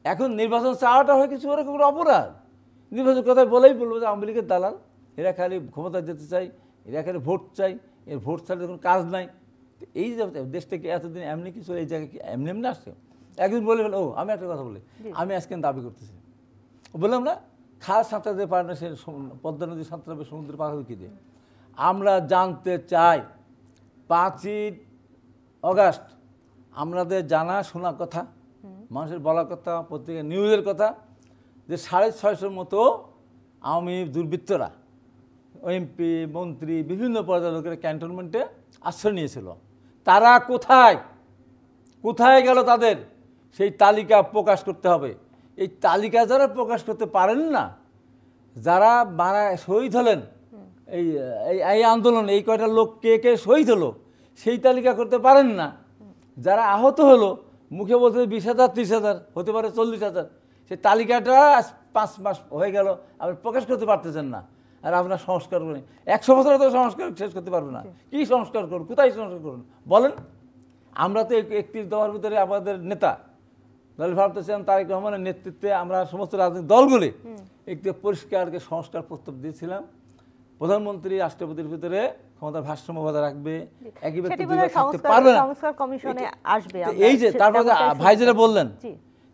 এখন নির্বাচন চাওয়াটা হয় কিছু ওরা কোনো অপরাধ। নির্বাচন কথায় বলেই বলবো যে আওয়ামী লীগের দালাল, এরা খালি ক্ষমতা যেতে চাই, এরা খালি ভোট চাই, এর ভোট ছাড়লে কোনো কাজ নাই। এই যে দেশটাকে এতদিন এমনি কিছু, এই জায়গায় কি এমনি এমনি আসছে? একদিন বলে ও আমি একটা কথা বলি, আমি আজকে দাবি করতেছি, বললাম না খাল সাঁতরাতে পারে না, সে পদ্মা নদী সাঁতরাবে সমুদ্র পার হবে কী দিয়ে? আমরা জানতে চাই 5ই অগাস্ট আমাদের জানা শোনা কথা, মানুষের বলা কথা, পত্রিকা নিউজের কথা, যে 650 মতো আওয়ামী দুর্বৃত্তরা, এমপি, মন্ত্রী, বিভিন্ন পর্যায়ের লোকেরা ক্যান্টনমেন্টে আশ্রয় নিয়েছিল। তারা কোথায় গেল? তাদের সেই তালিকা প্রকাশ করতে হবে। এই তালিকা যারা প্রকাশ করতে পারেন না, যারা শহীদ হলেন এই আন্দোলনে, এই কয়টা লোক কে শহীদ হলো সেই তালিকা করতে পারেন না, যারা আহত হলো মুখে বলতে 20,000, 30,000, হতে পারে 40,000, সেই তালিকাটা 5 মাস হয়ে গেল, আপনি প্রকাশ করতে পারতেছেন না। আর আপনার সংস্কার করেন 100 বছর তো সংস্কার শেষ করতে পারবে না। কী সংস্কার করুন? কোথায় সংস্কার করুন বলেন? আমরা তো 31 দফার ভিতরে আমাদের নেতা ভারতেছিলাম তারেক রহমানের নেতৃত্বে আমরা সমস্ত রাজনৈতিক দলগুলি একটি পরিষ্কারকে সংস্কার প্রস্তাব দিয়েছিলাম। প্রধানমন্ত্রী রাষ্ট্রপতির ভিতরে ক্ষমতার ভারসাম্য বজায় রাখবে, একই ব্যক্তি দুইবার থাকতে পারবে না। এই যে তারপর ভাই যেটা বললেন,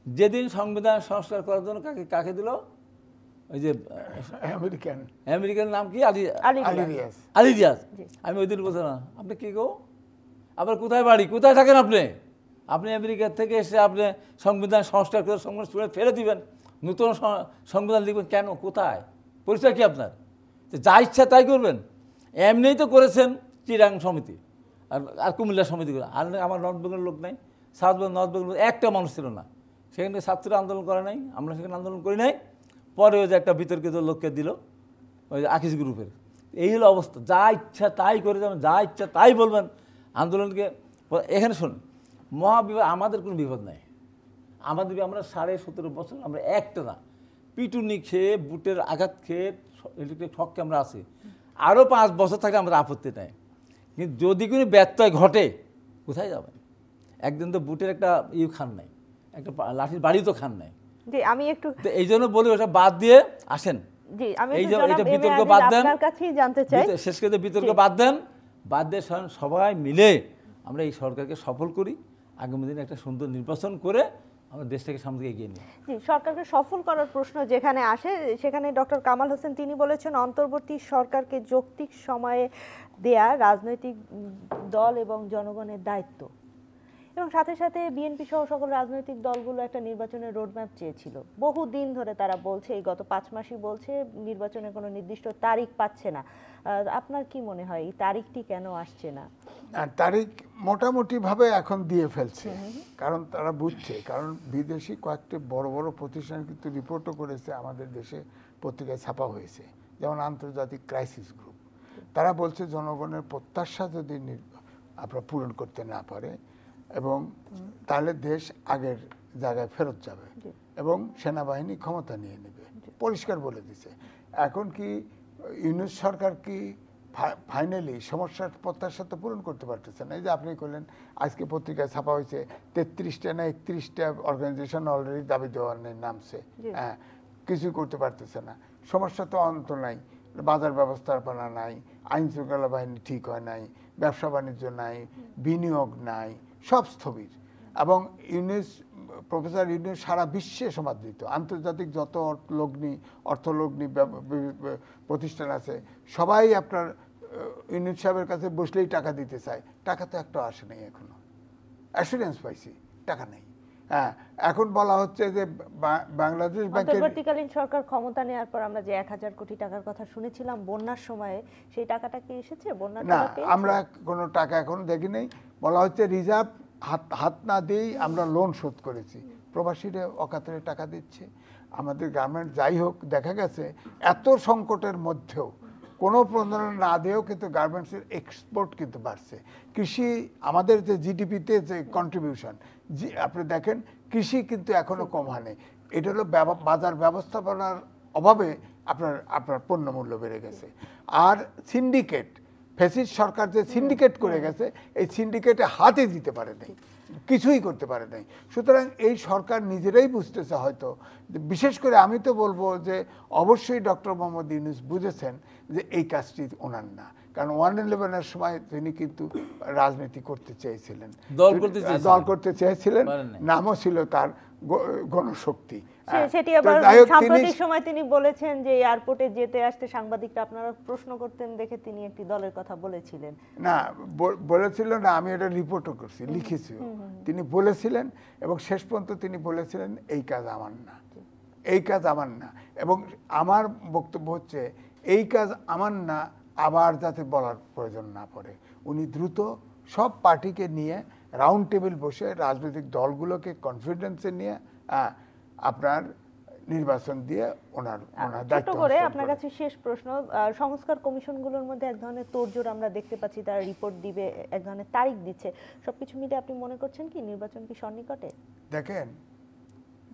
যেদিন সংবিধান সংস্কার করার জন্য কাকে দিল? ওই যে আমেরিকান নাম কি? আলী রিয়াজ। আমি ওই দিন বলছিলাম, আপনি কি গো, আবার কোথায় বাড়ি, কোথায় থাকেন আপনি আমেরিকা থেকে এসে আপনি সংবিধান সংস্কার করে সংবিধান ফেলে দিবেন, নতুন সংবিধান লিখবেন কেন? কোথায়? পরিচয় কি আপনার? যা ইচ্ছা তাই করবেন। এমনিই তো করেছেন চিরাং সমিতি আর কুমিল্লা সমিতি করে। আর আমার নর্থ বেঙ্গল লোক নাই, সাউথ বেঙ্গল, নর্থ বেঙ্গল একটা মানুষ ছিল না সেখানে। ছাত্ররা আন্দোলন করে নাই, আমরা সেখানে আন্দোলন করি নাই। পরে ওই যে একটা বিতর্কিত লোককে দিল ওই আকিজ গ্রুপের। এই হলো অবস্থা। যা ইচ্ছা তাই করে যাবেন, যা ইচ্ছা তাই বলবেন। আন্দোলনকে এখানে শুনুন, মহাবিপদ, আমাদের কোনো বিপদ নাই। আমরা 17.5 বছর আমরা একটা না পিটুনি খেয়ে, বুটের আঘাত খেয়ে, ইলেকট্রিক ঠককে আমরা আছি। আরও 5 বছর থাকলে আমাদের আপত্তি নেই। কিন্তু যদি কোনো ব্যত্যয় ঘটে, কোথায় যাবেন? একদিন তো বুটের একটা খান নাই, একটা লাঠির বাড়ি তো খান নাই। আমি একটু এই জন্য বলি ওটা বাদ দিয়ে আসেন। এটা বিতর্ক বাদ দেন, শেষ করে বিতর্ক বাদ দেন, বাদ দিয়ে সবাই মিলে আমরা এই সরকারকে সফল করি। আগামী দিনে একটা সুন্দর নির্বাচন করে আমরা দেশটাকে সামনে এগিয়ে নিই। সরকারকে সফল করার প্রশ্ন যেখানে আসে, সেখানে ডক্টর কামাল হোসেন তিনি বলেছেন, অন্তর্বর্তী সরকারকে যৌক্তিক সময়ে দেয়া রাজনৈতিক দল এবং জনগণের দায়িত্ব। এবং সাথে সাথে বিএনপি সহ সকল রাজনৈতিক দলগুলো একটা নির্বাচনের রোডম্যাপ চেয়েছিল। বহুদিন ধরে তারা বলছে, এই গত 5 মাসই বলছে নির্বাচনের কোনো নির্দিষ্ট তারিখ পাচ্ছে না। আপনার কি মনে হয় এই তারিখটি কেন আসছে না? তারিখ মোটামুটি ভাবে এখন দিয়ে ফেলছে, কারণ তারা বুঝছে, কারণ বিদেশি কয়েকটি বড় বড় প্রতিষ্ঠান কিন্তু রিপোর্টও করেছে, আমাদের দেশে পত্রিকায় ছাপা হয়েছে, যেমন আন্তর্জাতিক ক্রাইসিস গ্রুপ। তারা বলছে জনগণের প্রত্যাশা যদি আপনারা পূরণ করতে না পারে এবং তাহলে দেশ আগের জায়গায় ফেরত যাবে এবং সেনাবাহিনী ক্ষমতা নিয়ে নেবে, পরিষ্কার বলে দিছে। এখন কি ইউনূস সরকার কি ফাইনালি সমস্যার প্রত্যাশা তো পূরণ করতে পারতেছে না? এই যে আপনি করলেন, আজকে পত্রিকায় ছাপা হয়েছে 33টা না 31টা অর্গানাইজেশন অলরেডি দাবি দেওয়ার নামছে, হ্যাঁ, কিছুই করতে পারতেছে না। সমস্যা তো অন্ত নাই, বাজার ব্যবস্থাপনা নাই, আইন শৃঙ্খলা বাহিনী ঠিক হয় নাই, ব্যবসা বাণিজ্য নাই, বিনিয়োগ নাই, সব স্থবির। এবং প্রফেসর ইউনূস সারা বিশ্বে সমাদৃত, আন্তর্জাতিক যত অর্থলগ্নি প্রতিষ্ঠান আছে সবাই আপনার ইউনূস সাহেবের কাছে বসলেই টাকা দিতে চায়, টাকা তো একটা আসে নাই এখনো। অ্যাসুরেন্স পাইছি, টাকা নেই। হ্যাঁ, এখন বলা হচ্ছে যে বাংলাদেশ ব্যাংকের অন্তর্বর্তীকালীন সরকার ক্ষমতা নেওয়ার পর আমরা যে 1000 কোটি টাকার কথা শুনেছিলাম বন্যার সময়ে, সেই টাকাটা কি এসেছে? বন্যার না, আমরা কোনো টাকা এখনো দেখি নাই। বলা হচ্ছে রিজার্ভ হাত না দিয়েই আমরা লোন শোধ করেছি। প্রবাসীরা অকাতরে টাকা দিচ্ছে, আমাদের গার্মেন্ট যাই হোক, দেখা গেছে এত সংকটের মধ্যেও কোনো প্রণোদনা না দিয়েও কিন্তু গার্মেন্টসের এক্সপোর্ট কিন্তু বাড়ছে। কৃষি আমাদের যে জিডিপিতে যে কন্ট্রিবিউশন, আপনি দেখেন কৃষি কিন্তু এখনো কম হয়নি। এটা হলো বাজার ব্যবস্থাপনার অভাবে আপনার পণ্যমূল্য বেড়ে গেছে। আর সিন্ডিকেট, ফ্যাসিস্ট সরকার যে সিন্ডিকেট করে গেছে, এই সিন্ডিকেটে হাতে দিতে পারে নাই, কিছুই করতে পারে নাই। সুতরাং এই সরকার নিজেরাই বুঝতেছে হয়তো, বিশেষ করে আমি তো বলবো যে অবশ্যই ডক্টর মোহাম্মদ ইউনূস বুঝেছেন যে এই কাজটি ওনার না, কারণ 111-এর সময় তিনি কিন্তু রাজনীতি করতে চেয়েছিলেন, দল করতে চেয়েছিলেন, নামও ছিল তার গণশক্তি। সেটি আবার সাম্প্রতিক সময় তিনি বলেছেন যে এয়ারপোর্টে যেতে আসতে সাংবাদিকরা আপনারা প্রশ্ন করতেন দেখে তিনি একটি দলের কথা বলেছিলেন। না, বলেছিল না, আমি এটা রিপোর্টও করছি, লিখেছি। তিনি বলেছিলেন এবং শেষ পর্যন্ত তিনি বলেছিলেন এই কাজ আমার না, এই কাজ আমার না। এবং আমার বক্তব্য হচ্ছে এই কাজ আমার না আবার যাতে বলার প্রয়োজন না পড়ে, উনি দ্রুত সব পার্টিকে নিয়ে রাউন্ড টেবিল বসে রাজনৈতিক দলগুলোকে কনফিডেন্সে নিয়ে আপনার নির্বাচন দিয়ে ওনার দায়িত্ব। ছোট করে আপনার কাছে শেষ প্রশ্ন, সংস্কার কমিশনগুলোর মধ্যে এক ধরনের তোড়জোড় আমরা দেখতে পাচ্ছি, তারা রিপোর্ট দিবে, এক ধরনের তারিখ দিচ্ছে, সবকিছু মিলে আপনি মনে করছেন কি নির্বাচন কি সন্নিকটে? দেখেন,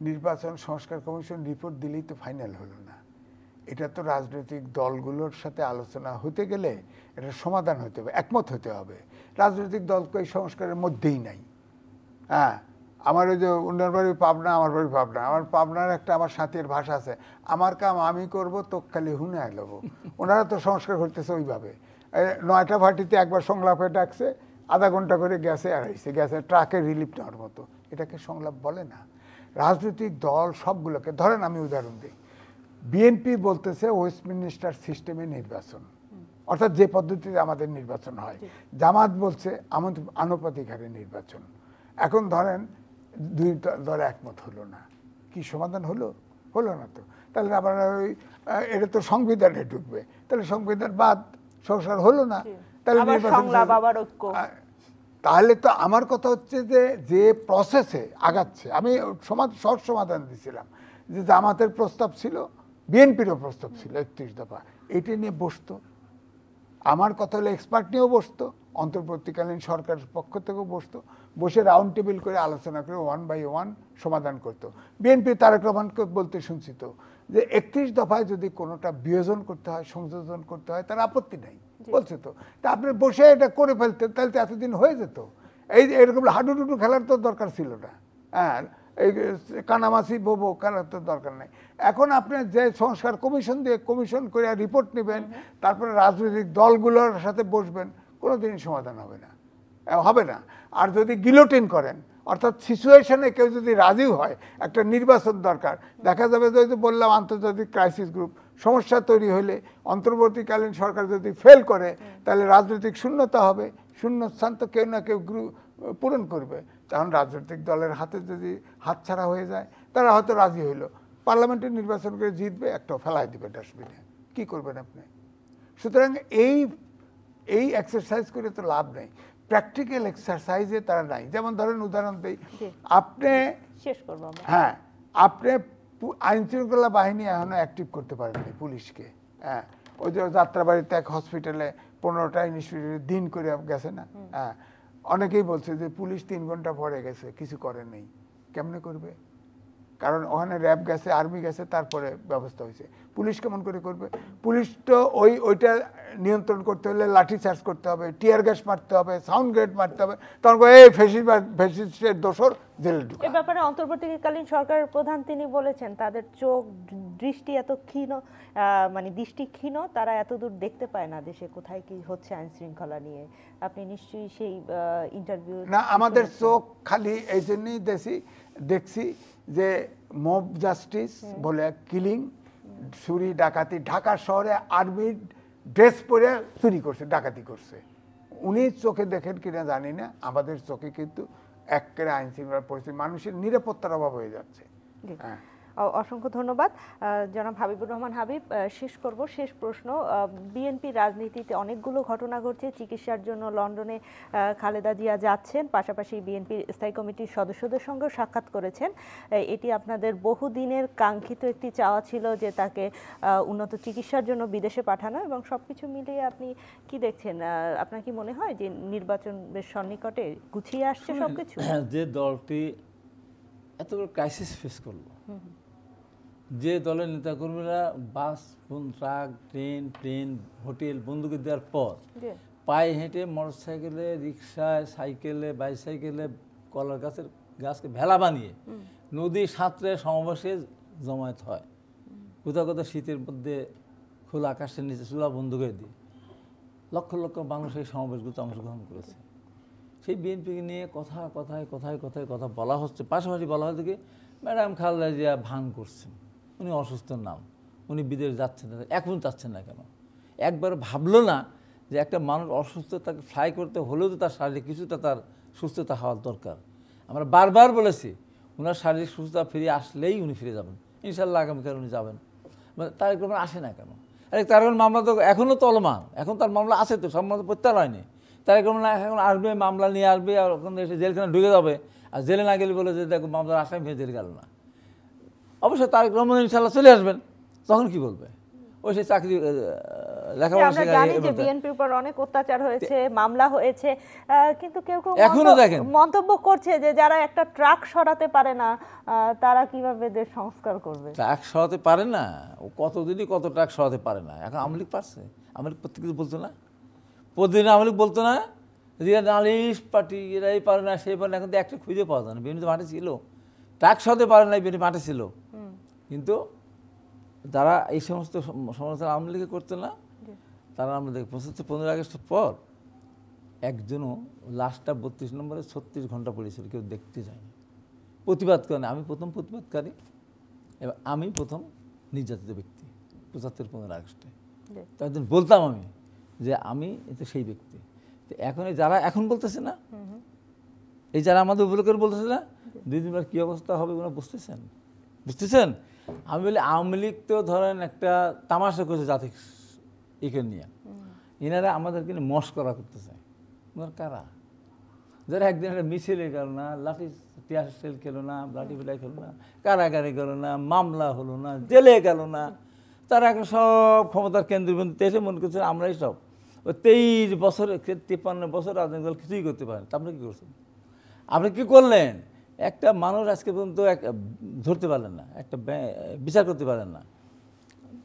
নির্বাচন সংস্কার কমিশন রিপোর্ট দিলেই তো ফাইনাল হলো না, এটা তো রাজনৈতিক দলগুলোর সাথে আলোচনা হতে গেলে এটা সমাধান হতে হবে, একমত হতে হবে। রাজনৈতিক দল তো এই সংস্কারের মধ্যেই নাই। হ্যাঁ, আমার ওই যে ওনার বাড়ি পাবনা, আমার বাড়ি পাবনা, আমার পাবনার একটা আমার সাথীর ভাষা আছে, আমার কাম আমি করবো তো খালি হুনে আইলবো। ওনারা তো সংস্কার করতেছে ওইভাবে, 9টা ভাটিতে একবার সংলাপে ডাকছে, আধা ঘন্টা করে গ্যাসে আড়াইছে, গ্যাসে ট্রাকে রিলিফ নেওয়ার মতো। এটাকে সংলাপ বলে না। রাজনৈতিক দল সবগুলোকে ধরেন, আমি উদাহরণ দিই, বিএনপি বলতেছে ওয়েস্টমিনিস্টার সিস্টেমে নির্বাচন, অর্থাৎ যে পদ্ধতিতে আমাদের নির্বাচন হয়। জামাত বলছে আনুপাতিক হারে নির্বাচন। এখন ধরেন দুই দল একমত হলো না, কি সমাধান হলো? হলো না তো। তাহলে আবার ওই এটা তো সংবিধানে ঢুকবে, তাহলে সংবিধান বাদ, সংস্কার হলো না, তাহলে নির্বাচন। তাহলে তো আমার কথা হচ্ছে যে প্রসেসে আগাচ্ছে, আমি সহজ সমাধান দিছিলাম যে জামাতের প্রস্তাব ছিল, বিএনপিরও প্রস্তাব ছিল 31 দফা, এটি নিয়ে বসতো। আমার কথা হলো এক্সপার্ট নিয়েও বসতো, অন্তর্বর্তীকালীন সরকারের পক্ষ থেকেও বসতো, বসে রাউন্ড টেবিল করে আলোচনা করে 1 বাই 1 সমাধান করতো। বিএনপি তারেক রহমানকে বলতে শুনছি তো যে 31 দফায় যদি কোনোটা বিয়োজন করতে হয়, সংযোজন করতে হয়, তার আপত্তি নাই, বলছে তো। তা আপনি বসে এটা করে ফেলতেন, তাহলে তো এতদিন হয়ে যেত। এরকম হাডুডুডু খেলার তো দরকার ছিল না, হ্যাঁ, এই কানামাছি বোবো খেলার তো দরকার নেই। এখন আপনি যে সংস্কার কমিশন দিয়ে কমিশন করে রিপোর্ট নেবেন, তারপরে রাজনৈতিক দলগুলোর সাথে বসবেন, কোনো দিনই সমাধান হবে না। আর যদি গিলোটিন করেন, অর্থাৎ সিচুয়েশনে কেউ যদি রাজি হয় একটা নির্বাচন দরকার, দেখা যাবে যে বললাম আন্তর্জাতিক ক্রাইসিস গ্রুপ, সমস্যা তৈরি হলে অন্তর্বর্তীকালীন সরকার যদি ফেল করে, তাহলে রাজনৈতিক শূন্যতা হবে, শূন্যস্থান তো কেউ না কেউ পূরণ করবে, তখন রাজনৈতিক দলের হাতে যদি হাতছাড়া হয়ে যায় তারা হয়তো রাজি হইলো, পার্লামেন্টের নির্বাচন করে জিতবে, একটা ফেলাই দিবে ডাস্টবিনে, কি করবেন আপনি? সুতরাং এই এক্সারসাইজ করে তো লাভ নেই, প্র্যাকটিক্যাল এক্সারসাইজে তারা নাই। যেমন ধরেন উদাহরণ দিই, আপনি শেষ করবো আমরা। হ্যাঁ, আপনি আইন শৃঙ্খলা বাহিনী এখনো অ্যাক্টিভ করতে পারেননি পুলিশকে। হ্যাঁ, ওই যে যাত্রাবাড়িতে এক হসপিটালে 15টা ইনস্টিটিউটে দিন করে গেছে না। হ্যাঁ, অনেকেই বলছে যে পুলিশ 3 ঘন্টা পরে গেছে, কিছু করে নেই। কেমনে করবে? কারণ ওখানে র্যাব গেছে, আর্মি গেছে, তারপরে ব্যবস্থা হয়েছে। পুলিশ কেমন করে করবে? পুলিশ তো ওইটা নিয়ন্ত্রণ করতে হলে লাঠি চার্জ করতে হবে, টিয়ার গ্যাস মারতে হবে, সাউন্ড গ্রেড মারতে হবে, তখন এই ফ্যাসিস্টের দোসর জেলে ঢুকে। এ ব্যাপারে অন্তর্বর্তীকালীন সরকারের প্রধান তিনি বলেছেন তাদের চোখ দৃষ্টি এত ক্ষীণ, মানে দৃষ্টি ক্ষীণ, তারা এত দূর দেখতে পায় না দেশে কোথায় কি হচ্ছে আইন শৃঙ্খলা নিয়ে। আপনি নিশ্চয়ই সেই ইন্টারভিউ। না, আমাদের চোখ খালি এই জন্যই দেখছি যে মব জাস্টিস বলে কিলিং, চুরি ডাকাতি, ঢাকা শহরে আর্মির ড্রেস পরে চুরি করছে, ডাকাতি করছে। উনি চোখে দেখেন কিনা জানি না, আমাদের চোখে কিন্তু একেবারে আইন শৃঙ্খলার পরিস্থিতি, মানুষের নিরাপত্তার অভাব হয়ে যাচ্ছে। হ্যাঁ, অসংখ্য ধন্যবাদ জনাব হাবিবুর রহমান হাবিব। শেষ প্রশ্ন, বিএনপি রাজনীতিতে অনেকগুলো ঘটনা ঘটছে। চিকিৎসার জন্য লন্ডনে খালেদা জিয়া যাচ্ছেন, পাশাপাশি বিএনপির স্থায়ী কমিটির সদস্যদের সঙ্গেও সাক্ষাৎ করেছেন। এটি আপনাদের বহুদিনের কাঙ্ক্ষিত একটি চাওয়া ছিল যে তাকে উন্নত চিকিৎসার জন্য বিদেশে পাঠানো, এবং সবকিছু মিলিয়ে আপনি কি দেখছেন? আপনার কি মনে হয় যে নির্বাচন বেশ সন্নিকটে, গুছিয়ে আসছে সবকিছু? যে দলটি এত বড় ক্রাইসিস ফেস করলো, যে দলের নেতাকর্মীরা বাস, ট্রাক, ট্রেন, হোটেল বন্দুকে দেওয়ার পর পায়ে হেঁটে, মোটরসাইকেলে, রিক্সায়, সাইকেলে, বাইসাইকেলে কলার গাছকে ভেলা বানিয়ে নদী সাঁতরে সমাবেশে জমায়েত হয়, কোথাও কোথাও শীতের মধ্যে খোলা আকাশের নিচে চূড়া বন্দুকে দিয়ে লক্ষ লক্ষ মানুষ এই সমাবেশগুলোতে অংশগ্রহণ করেছে। সেই বিএনপিকে নিয়ে কথা বলা হচ্ছে, পাশাপাশি বলা হচ্ছে কি ম্যাডাম খালেদা জিয়া ভান করছেন, উনি অসুস্থ নাম, উনি বিদেশ যাচ্ছেন না, এখন যাচ্ছেন না কেন? একবার ভাবলো না যে একটা মানুষ অসুস্থ, তাকে ফ্লাই করতে হলেও তো তার শারীরিক কিছুটা তার সুস্থতা হওয়ার দরকার। আমরা বারবার বলেছি ওনার শারীরিক সুস্থতা ফিরে আসলেই উনি ফিরে যাবেন, ইনশাল্লাহ আগামীকাল উনি যাবেন। মানে তার কোনো আসে না কেন? আরে তার মামলা তো এখনও চলমান, এখন তার মামলা আছে তো, সব মামলা প্রত্যাহার হয়নি। তার কোনো না, এখন আসবে, মামলা নিয়ে আসবে, আর ওখানে এসে জেলখানে ঢুকে যাবে, আর জেলে না গেলে বলে যে দেখো মামলার আসামি হয়ে জেলে গেল না। অবশ্যই তারেক রহমান ইনশাল্লাহ চলে আসবেন, তখন কি বলবে? ওই সে চাকরি লেখাপড়া আমরা জানি যে বিএনপির উপর অনেক অত্যাচার হয়েছে, মামলা হয়েছে, কিন্তু কেউ এখনো দেখেন মন্তব্য করছে যে যারা একটা ট্রাক সরাতে পারে না তারা কিভাবে দেশ সংস্কার করবে? ট্রাক সরাতে পারে না, ও কতদিনই কত ট্রাক সরাতে পারে না। এখন আওয়ামী লীগ পারছে, আওয়ামী লীগ প্রত্যেক কিছু বলতো না, প্রতিদিন আওয়ামী লীগ বলতো না যে নালিশ পার্টি এরাই পারে না, সেই পারে না। এখন তো একটা খুঁজে পাওয়া যায় না। বিএনপি মাঠে ছিল, ট্রাক সরাতে পারে না, বিএনপি মাঠে ছিল, কিন্তু যারা এই সমস্ত সমালোচনা আওয়ামী লীগে করতো না, তারা আমরা দেখি 15 আগস্টের পর একজনও লাশটা 32 নম্বরে 36 ঘন্টা পড়েছিল, কেউ দেখতে যায়নি, প্রতিবাদ করেন। আমি প্রথম প্রতিবাদকারী এবং আমি প্রথম নির্যাতিত ব্যক্তি 15 আগস্টে। তো একদিন বলতাম আমি যে আমি তো সেই ব্যক্তি। তো এখন যারা এখন বলতেছে না, এই যারা আমাদের উপলক্ষ করে বলতেছে না, 2 দিন পর কী অবস্থা হবে ওনারা বুঝতেছেন? আমি বলি আওয়ামী লীগ তো ধরেন একটা তামাশা করেছে জাতি এখানে নিয়ে, এনারা আমাদেরকে নিয়ে মস্করা করতেছে। ওনার কারা? যারা একদিন একটা মিছিলে গেল না, লাঠি টিয়ার সেল খেলো না, লাঠি ফেলাই খেলো না, কারাগারে গেল না, মামলা হলো না, জেলে গেল না, তারা এখন সব ক্ষমতার কেন্দ্রবিন্দুতে এসে মনে করছে আমরাই সব। ওই 23 বছরে 53 বছর রাজনৈতিক দল কিছুই করতে পারেন। তা আপনি কী করছেন? আপনি কী করলেন? একটা মানুষ আজকে পর্যন্ত ধরতে পারলেন না, একটা বিচার করতে পারেন না,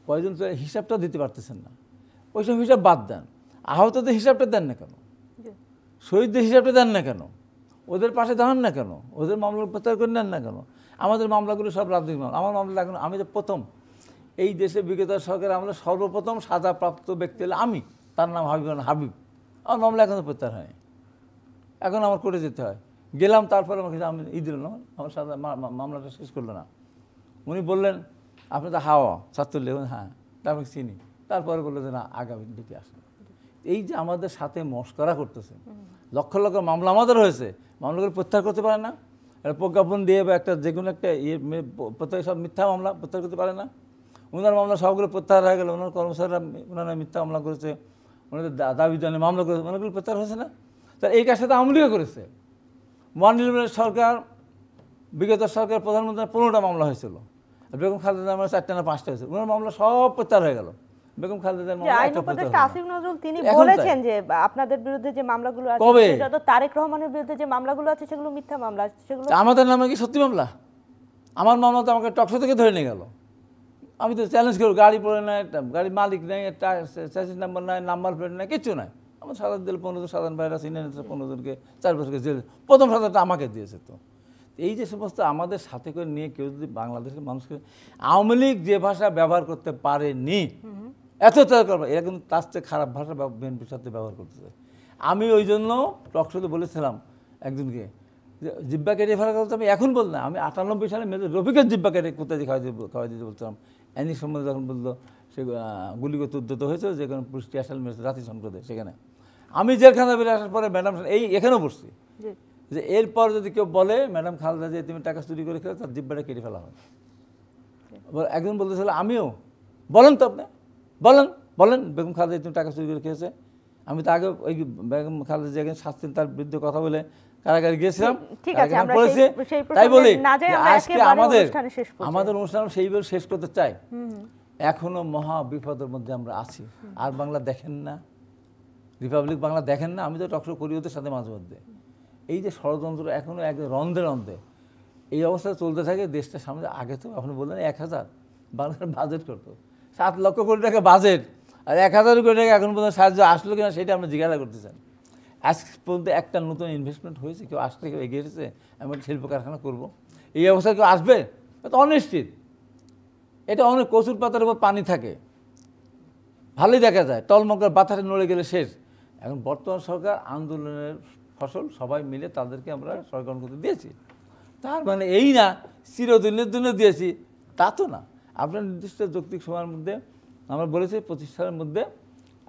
কয়জন হিসাবটা দিতে পারতেছেন না। ওইসব হিসাব বাদ দেন, আহতদের হিসাবটা দেন না কেন? শহীদদের হিসাবটা দেন না কেন? ওদের পাশে দাঁড়ান না কেন? ওদের মামলা প্রত্যাহার করে নেন না কেন? আমাদের মামলাগুলো সব রাজনৈতিক মামলা। আমার মামলা এখন, আমি তো প্রথম এই দেশে বিগত সরকারের আমলে সর্বপ্রথম সাজাপ্রাপ্ত ব্যক্তি হলে আমি, তার নাম হাবিব। আমার মামলা এখনও প্রত্যাহার হয়নি, এখন আমার কোর্টে যেতে হয়। গেলাম, তারপরে আমাকে আমি দিল না, আমার সাজা মামলাটা শেষ করলো না। উনি বললেন আপনি তো হাওয়া ছাত্রলীগ, হ্যাঁ, তারপরে চিনি। তারপরে বললো যে না, আগামী দিকে আসেন। এই যে আমাদের সাথে মস্করা করতেছে, লক্ষ লক্ষ মামলা আমাদের হয়েছে, মামলাগুলো প্রত্যাহার করতে পারে না, প্রজ্ঞাপন দিয়ে বা একটা যে কোনো একটা প্রত্যেক সব মিথ্যা মামলা প্রত্যাহার করতে পারে না। ওনার মামলা সবগুলো প্রত্যাহার হয়ে গেল, ওনার কর্মচারীরা ওনারা মিথ্যা মামলা করেছে, ওনাদের দাবি দানে মামলা করেছে, ওনাগুলো প্রত্যাহার হয়েছে না। তার এই কাজটা তো আওয়ামী লীগও করেছে। মহানির্বাচনের সরকার, বিগত সরকার প্রধানমন্ত্রী 15টা মামলা হয়েছিল, বেগম খালেদা আমার 4টা না 5টা হয়েছিল, ওনার মামলা সব প্রত্যাহার হয়ে গেল। বেগম খালেদার মামলা আইন উপদেষ্টা আসিফ নজরুল তিনি বলেছেন যে আপনাদের বিরুদ্ধে যে মামলাগুলো আছে, সেটা তো তারেক রহমানের বিরুদ্ধে যে মামলাগুলো আছে সেগুলো মিথ্যা মামলা, সেগুলো আমাদের নামে কি সত্যি মামলা? আমার মামলা তো আমাকে টকশো থেকে ধরে নিয়ে গেল। আমি তো চ্যালেঞ্জ করব, গাড়ি পড়ে নাই, গাড়ির মালিক নেই, চ্যাসিস নাম্বার নাই, নাম্বার প্লেট নাই, কিচ্ছু নাই। আমার সাধারণ দিল 15 জন সাধারণ ভাইরা সিনিয়র 15 জনকে 4 বছরকে জেল, প্রথম সাজাটা আমাকে দিয়েছে। তো এই যে সমস্ত আমাদের সাথে করে নিয়ে কেউ যদি বাংলাদেশের মানুষকে, আওয়ামী লীগ যে ভাষা ব্যবহার করতে পারেনি এত করবে, এরা কিন্তু তার চেয়ে খারাপ ভাষা বিএনপির সাথে ব্যবহার করতেছে। আমি ওই জন্য টকশোতে বলেছিলাম একজনকে যে জিব্বা কেটে ফেলা করতে, আমি এখন বল না, আমি 98 সালে মেজর রফিকের জিব্বা কেটে কোথায় খাওয়াই দিতে বলছিলাম। এনি সম্বন্ধে যখন বললো সে গুলিগত উদ্যত হয়েছে, যেখানে পুলিশ টিয়াশাল মেরেছে জাতিসংসদে, সেখানে আমি জেলখানা বেরিয়ে আসার পরে ম্যাডাম এখানেও বসছি যে এরপর যদি কেউ বলে ম্যাডাম খালেদা যে তুমি টাকা চুরি করে খেলে, তার জিব্বাটা কেটে ফেলা হয়। একজন বলতেছিল আমিও, বলেন তো আপনি বলেন বলেন বেগম খালেদা তুমি টাকা চুরি করে খেয়েছে। আমি তো আগে ওই বেগম খালেদা যে শাস্তি তার বিরুদ্ধে কথা বলে কারাগারে গিয়েছিলাম, তাই বলি আজকে আমাদের অনুষ্ঠান সেইভাবে শেষ করতে চাই। এখনো মহা বিপদের মধ্যে আমরা আছি। আর বাংলা দেখেন না, রিপাবলিক বাংলা দেখেন না, আমি তো টকশো করি ওদের সাথে মাঝে মধ্যে। এই যে ষড়যন্ত্র এখনো এক রন্ধে রন্ধে এই অবস্থা চলতে থাকে, দেশটা সামনে আগে তো আপনি বললেন 1000 বাংলার বাজেট করতো, 7 লক্ষ কোটি টাকা বাজেট, আর 1000 কোটি টাকা এখন পর্যন্ত সাহায্য আসলো কিনা সেটা আমরা জিজ্ঞাসা করতে চান। আজ পর্যন্ত একটা নতুন ইনভেস্টমেন্ট হয়েছে, কেউ আসতে কেউ এগিয়ে এসেছে আমি একটা শিল্প কারখানা করবো, এই অবস্থায় কেউ আসবে? এটা অনিশ্চিত। এটা অনেক কচুর পাতার উপর পানি থাকে, ভালোই দেখা যায়, টলমকর বাতাসে নড়ে গেলে শেষ। এখন বর্তমান সরকার আন্দোলনের ফসল সবাই মিলে তাদেরকে আমরা সরকার করতে দিয়েছি, তার মানে এই না চিরদিনের জন্য দিয়েছি, তা তো না। আপনার নির্দিষ্ট যৌক্তিক সময়ের মধ্যে আমরা বলেছি 25 সালের মধ্যে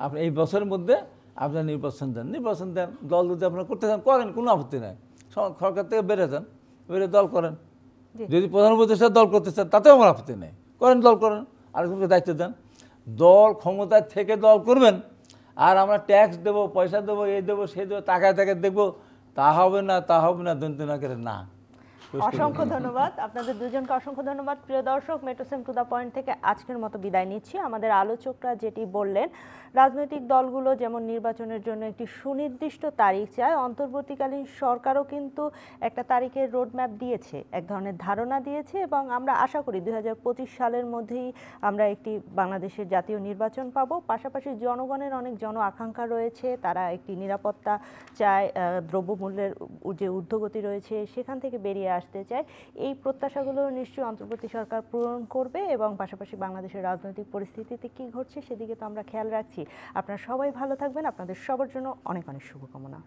আপনি এই বছরের মধ্যে আপনার নির্বাচন দেন, দল যদি আপনারা করতে চান করেন, কোনো আপত্তি নাই, সরকার থেকে বেড়ে যান, বেড়ে দল করেন। যদি প্রধান উপদেষ্টা দল করতে চান তাতেও আমার আপত্তি নেই, করেন, দল করেন, আরেকজনকে দায়িত্ব দেন। দল ক্ষমতায় থেকে দল করবেন আর আমরা ট্যাক্স দেবো, পয়সা দেবো, এই দেবো, সেই দেবো, টাকায় দেবো, তা হবে না, দন্ত না করে না। অসংখ্য ধন্যবাদ আপনাদের দুজনকে, অসংখ্য ধন্যবাদ। প্রিয় দর্শক, মেট্রোসেম টু দ্য পয়েন্ট থেকে আজকের মতো বিদায় নিচ্ছি। আমাদের আলোচকরা যেটি বললেন, রাজনৈতিক দলগুলো যেমন নির্বাচনের জন্য একটি সুনির্দিষ্ট তারিখ চায়, অন্তর্বর্তীকালীন সরকারও কিন্তু একটা তারিখের রোডম্যাপ দিয়েছে, এক ধরনের ধারণা দিয়েছে, এবং আমরা আশা করি 2025 সালের মধ্যেই আমরা একটি বাংলাদেশের জাতীয় নির্বাচন পাবো। পাশাপাশি জনগণের অনেক জন আকাঙ্ক্ষা রয়েছে, তারা একটি নিরাপত্তা চায়, দ্রব্যমূল্যের যে ঊর্ধ্বগতি রয়েছে সেখান থেকে বেরিয়ে আসতে চায়। এই প্রত্যাশাগুলো নিশ্চয়ই অন্তর্বর্তী সরকার পূরণ করবে, এবং পাশাপাশি বাংলাদেশের রাজনৈতিক পরিস্থিতিতে কি ঘটছে সেদিকে তো আমরা খেয়াল রাখছি। আপনারা সবাই ভালো থাকবেন, আপনাদের সবার জন্য অনেক অনেক শুভকামনা।